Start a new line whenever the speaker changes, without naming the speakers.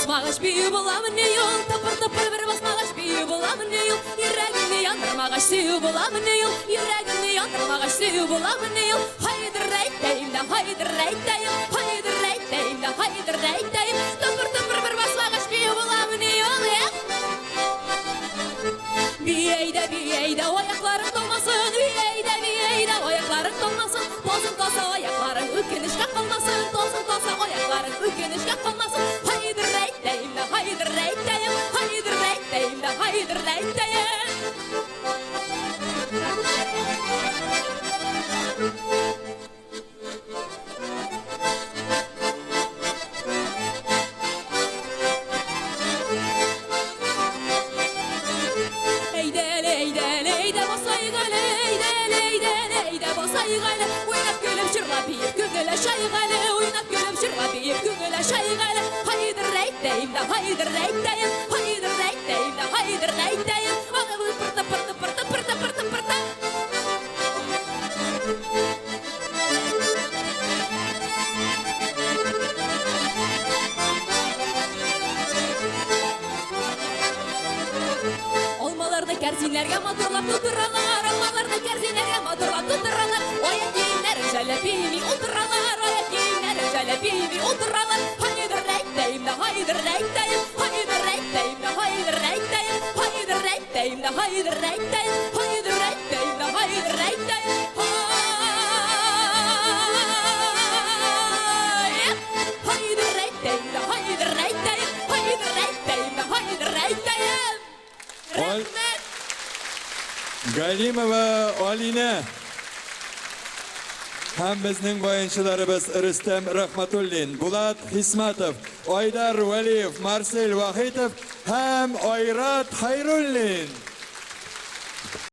basmağaç bir bulamın ne yol Tıpır tıpır bir basmağaç bir bulamın ne yol Yüreğini yandırmağaç suyu bulamın ne yol Yüreğini yandırmağaç suyu bulamın ne yol Haydi reyteyim de haydi reyteyim Haydi reyteyim de haydi reyteyim Tıpır tıpır bir basmağaç bir bulamın ne yol Biyeyde ayakların dolmasın Biyeyde ayakların dolmasın Tozun tosa ayakların ülkenişke kalmasın Tozun tosa ayakların ülkenişke kalmasın Haydi reyteyim de haydi reyteyim Haydi reyteyim de haydi reyteyim Oynap gülüm şırla bir güngüle şaygale Oynap gülüm şırla bir güngüle şaygale Haydi reyteyim de haydi reyteyim Haydi reyteyim de haydi reyteyim Pırtı pırtı pırtı pırtı pırtı pırtı Olmalarda kerzinlerge motorlap tuturalar Olmalarda kerzinlerge motorlap tuturalar Oyak giyimler jalebibi oturalar Oyak giyimler jalebibi oturalar Haydi reyteyim de haydi reyteyim Haydi reyteyim de haydi reyteyim Haydi reyteyim de haydi reyteyim Haydi reyteyim de haydi reyteyim Haydi reyteyim de haydi reyteyim Haydi reyteyim de haydi reyteyim Rahmet
Galimova Alina ham bizning boyinchilarimiz Rustam Rahmatullin, Bulat Hismatov, Oydar Valiyev, Marsel Vahidov ham Oyrat Xayrullin.